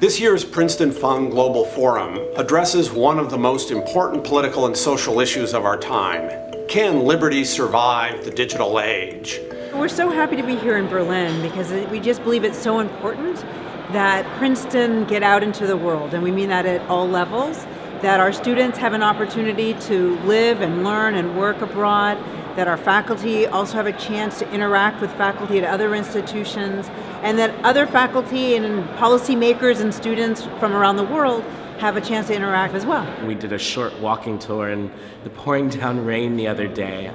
This year's Princeton-Fung Global Forum addresses one of the most important political and social issues of our time. Can liberty survive the digital age? We're so happy to be here in Berlin because we just believe it's so important that Princeton get out into the world, and we mean that at all levels, that our students have an opportunity to live and learn and work abroad, that our faculty also have a chance to interact with faculty at other institutions, and that other faculty and policymakers and students from around the world have a chance to interact as well. We did a short walking tour in the pouring down rain the other day.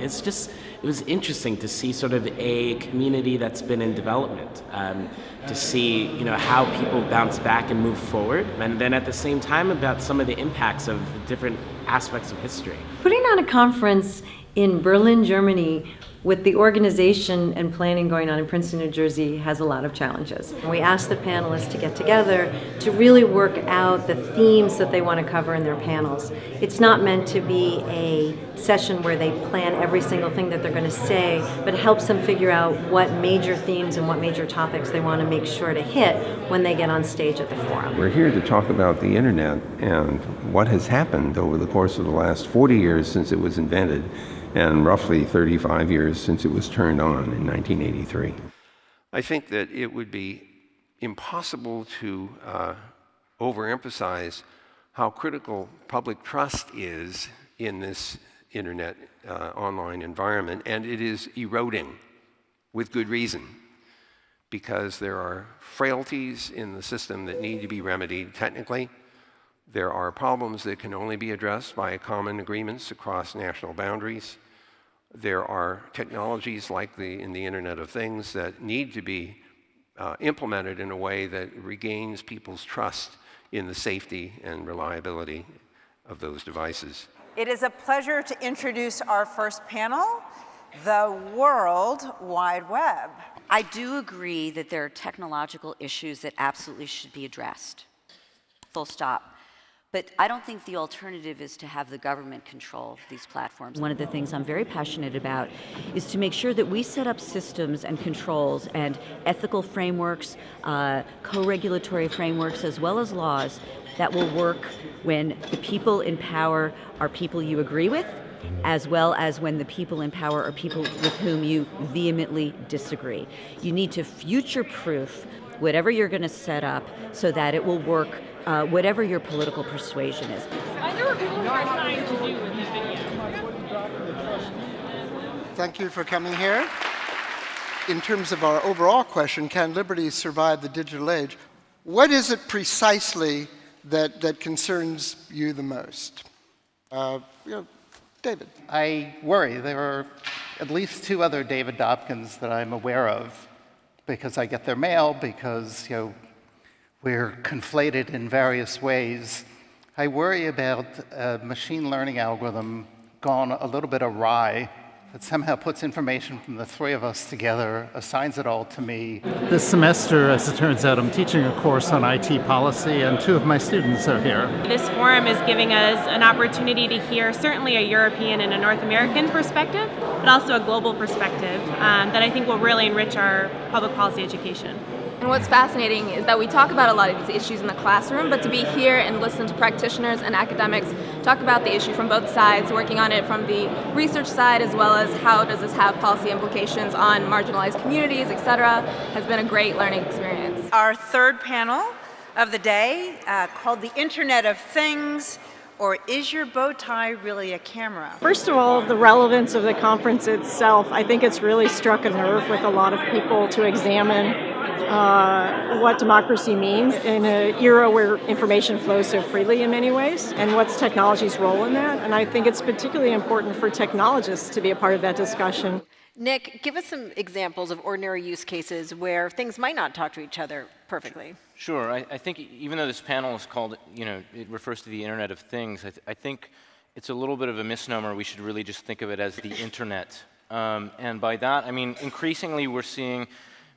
It was interesting to see sort of a community that's been in development, to see how people bounce back and move forward, and then at the same time about some of the impacts of different aspects of history. Putting on a conference in Berlin, Germany, with the organization and planning going on in Princeton, New Jersey, has a lot of challenges. We asked the panelists to get together to really work out the themes that they want to cover in their panels. It's not meant to be a session where they plan every single thing that they're going to say, but it helps them figure out what major themes and what major topics they want to make sure to hit when they get on stage at the forum. We're here to talk about the internet and what has happened over the course of the last 40 years since it was invented, and roughly 35 years since it was turned on in 1983. I think that it would be impossible to overemphasize how critical public trust is in this internet online environment, and it is eroding with good reason, because there are frailties in the system that need to be remedied technically. There are problems that can only be addressed by common agreements across national boundaries. There are technologies like in the Internet of Things that need to be implemented in a way that regains people's trust in the safety and reliability of those devices. It is a pleasure to introduce our first panel, the World Wide Web. I do agree that there are technological issues that absolutely should be addressed, full stop. But I don't think the alternative is to have the government control these platforms. One of the things I'm very passionate about is to make sure that we set up systems and controls and ethical frameworks, co-regulatory frameworks, as well as laws that will work when the people in power are people you agree with, as well as when the people in power are people with whom you vehemently disagree. You need to future-proof whatever you're going to set up so that it will work, whatever your political persuasion is. There were people who are trying to do with this video. Thank you for coming here. In terms of our overall question, can liberty survive the digital age? What is it precisely that concerns you the most? David. I worry. There are at least two other David Dobkins that I'm aware of, because I get their mail, because we're conflated in various ways. I worry about a machine learning algorithm gone a little bit awry that somehow puts information from the three of us together, assigns it all to me. This semester, as it turns out, I'm teaching a course on IT policy, and two of my students are here. This forum is giving us an opportunity to hear certainly a European and a North American perspective, but also a global perspective that I think will really enrich our public policy education. And what's fascinating is that we talk about a lot of these issues in the classroom, but to be here and listen to practitioners and academics talk about the issue from both sides, working on it from the research side as well as how does this have policy implications on marginalized communities, etc., has been a great learning experience. Our third panel of the day, called The Internet of Things, or Is Your Bow Tie Really a Camera? First of all, the relevance of the conference itself. I think it's really struck a nerve with a lot of people to examine what democracy means in an era where information flows so freely in many ways, and what's technology's role in that. And I think it's particularly important for technologists to be a part of that discussion. Nick, give us some examples of ordinary use cases where things might not talk to each other perfectly. Sure. I think even though this panel is called, it refers to the Internet of Things, I think it's a little bit of a misnomer. We should really just think of it as the Internet. And by that, I mean, increasingly we're seeing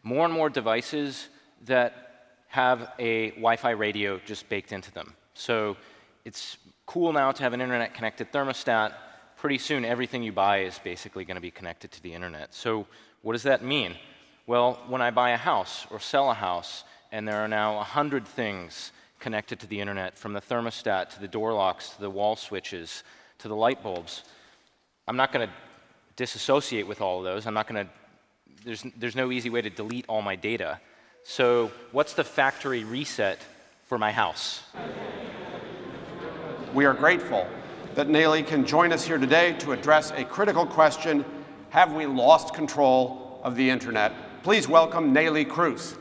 more and more devices that have a Wi-Fi radio just baked into them. So it's cool now to have an internet-connected thermostat. Pretty soon, everything you buy is basically going to be connected to the internet. So what does that mean? Well, when I buy a house or sell a house, and there are now 100 things connected to the internet, from the thermostat to the door locks to the wall switches to the light bulbs. I'm not going to disassociate with all of those. I'm not going to, there's no easy way to delete all my data. So what's the factory reset for my house? We are grateful that Nayeli can join us here today to address a critical question: have we lost control of the internet? Please welcome Nayeli Cruz.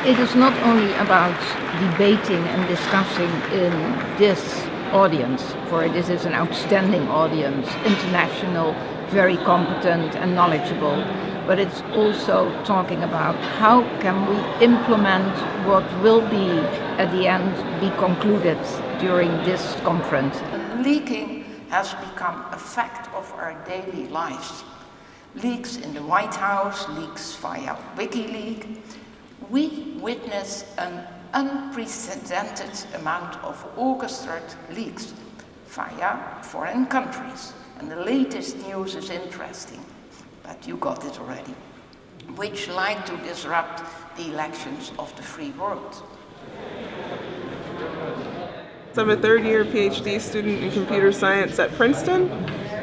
It is not only about debating and discussing in this audience, for this is an outstanding audience, international, very competent and knowledgeable, but it's also talking about how can we implement what will be, at the end, be concluded during this conference. Leaking has become a fact of our daily lives. Leaks in the White House, leaks via WikiLeaks. We witness an unprecedented amount of orchestrated leaks via foreign countries. And the latest news is interesting, but you got it already, which like to disrupt the elections of the free world. So I'm a third-year PhD student in computer science at Princeton.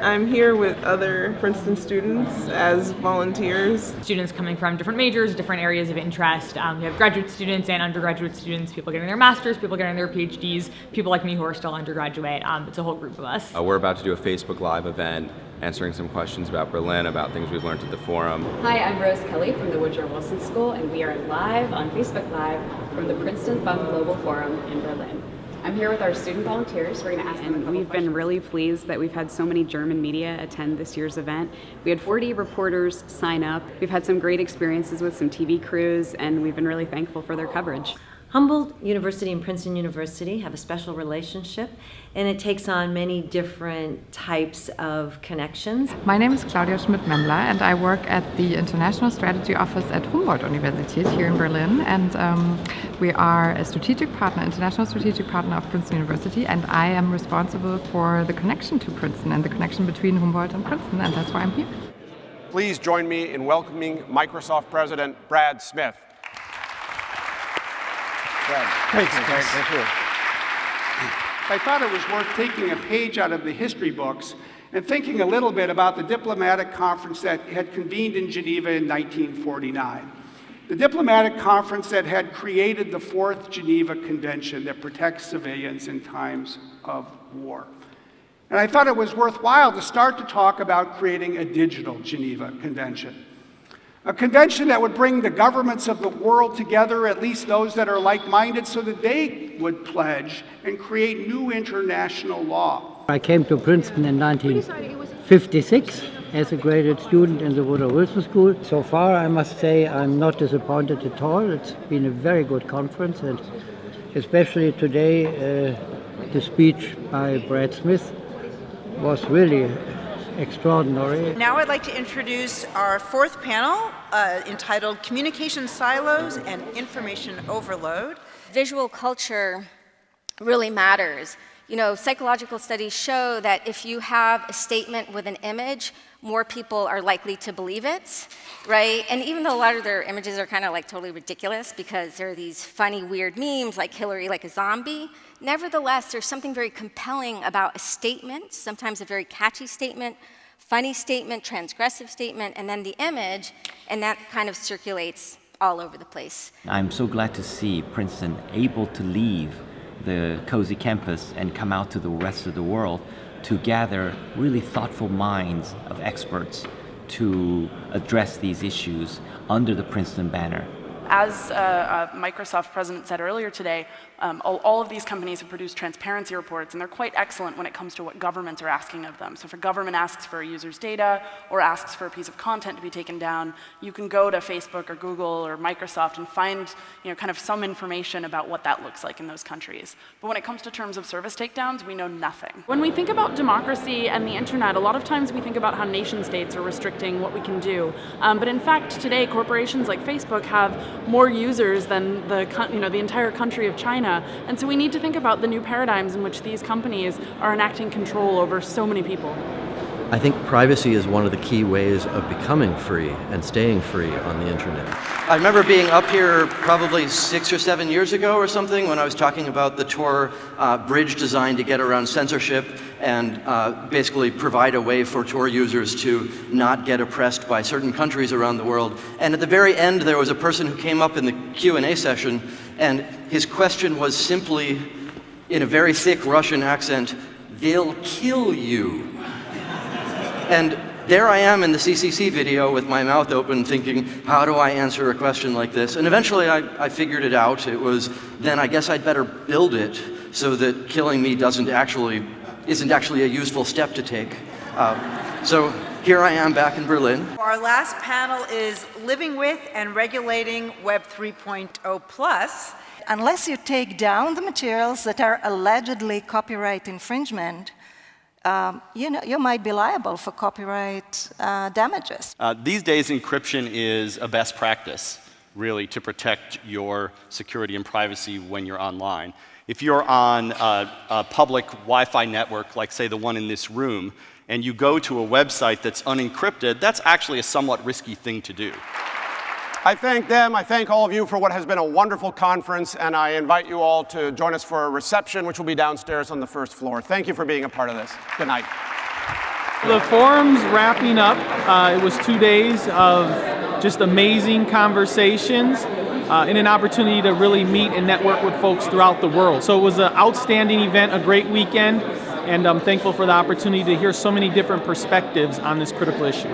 I'm here with other Princeton students as volunteers. Students coming from different majors, different areas of interest. We have graduate students and undergraduate students, people getting their masters, people getting their PhDs, people like me who are still undergraduate. It's a whole group of us. We're about to do a Facebook Live event, answering some questions about Berlin, about things we've learned at the forum. Hi, I'm Rose Kelly from the Woodrow Wilson School, and we are live on Facebook Live from the Princeton-Fung Global Forum in Berlin. I'm here with our student volunteers. We're going to ask them a couple We've been really pleased that we've had so many German media attend this year's event. We had 40 reporters sign up. We've had some great experiences with some TV crews, and we've been really thankful for their coverage. Humboldt University and Princeton University have a special relationship, and it takes on many different types of connections. My name is Claudia Schmidt-Memmler, and I work at the International Strategy Office at Humboldt University here in Berlin. And we are a strategic partner, international strategic partner of Princeton University, and I am responsible for the connection to Princeton and the connection between Humboldt and Princeton, and that's why I'm here. Please join me in welcoming Microsoft President Brad Smith. Thanks, thank you. I thought it was worth taking a page out of the history books and thinking a little bit about the diplomatic conference that had convened in Geneva in 1949. The diplomatic conference that had created the Fourth Geneva Convention that protects civilians in times of war. And I thought it was worthwhile to start to talk about creating a digital Geneva Convention. A convention that would bring the governments of the world together, at least those that are like-minded, so that they would pledge and create new international law. I came to Princeton in 1956 as a graduate student in the Woodrow Wilson School. So far, I must say, I'm not disappointed at all. It's been a very good conference, and especially today, the speech by Brad Smith was really extraordinary. Now I'd like to introduce our fourth panel entitled Communication Silos and Information Overload. Visual culture really matters. You know, psychological studies show that if you have a statement with an image, more people are likely to believe it, right? And even though a lot of their images are kind of like totally ridiculous because there are these funny, weird memes like Hillary like a zombie, nevertheless, there's something very compelling about a statement, sometimes a very catchy statement, funny statement, transgressive statement, and then the image, and that kind of circulates all over the place. I'm so glad to see Princeton able to leave the cozy campus and come out to the rest of the world to gather really thoughtful minds of experts to address these issues under the Princeton banner. As Microsoft president said earlier today, all of these companies have produced transparency reports, and they're quite excellent when it comes to what governments are asking of them. So if a government asks for a user's data or asks for a piece of content to be taken down, you can go to Facebook or Google or Microsoft and find, kind of some information about what that looks like in those countries. But when it comes to terms of service takedowns, we know nothing. When we think about democracy and the internet, a lot of times we think about how nation states are restricting what we can do. But in fact, today, corporations like Facebook have more users than the entire country of China. And so we need to think about the new paradigms in which these companies are enacting control over so many people. I think privacy is one of the key ways of becoming free and staying free on the internet. I remember being up here probably 6 or 7 years ago or something when I was talking about the Tor bridge design to get around censorship and basically provide a way for Tor users to not get oppressed by certain countries around the world. And at the very end, there was a person who came up in the Q&A session, and his question was simply, in a very thick Russian accent, "They'll kill you." And there I am in the CCC video with my mouth open thinking, how do I answer a question like this? And eventually I figured it out. It was, then I guess I'd better build it so that killing me isn't actually a useful step to take. So here I am back in Berlin. Our last panel is Living with and Regulating Web 3.0+. Unless you take down the materials that are allegedly copyright infringement, you might be liable for copyright damages. These days, encryption is a best practice, really, to protect your security and privacy when you're online. If you're on a public Wi-Fi network, like say the one in this room, and you go to a website that's unencrypted, that's actually a somewhat risky thing to do. I thank them, I thank all of you for what has been a wonderful conference, and I invite you all to join us for a reception, which will be downstairs on the first floor. Thank you for being a part of this. Good night. The forum's wrapping up. It was 2 days of just amazing conversations and an opportunity to really meet and network with folks throughout the world. So it was an outstanding event, a great weekend, and I'm thankful for the opportunity to hear so many different perspectives on this critical issue.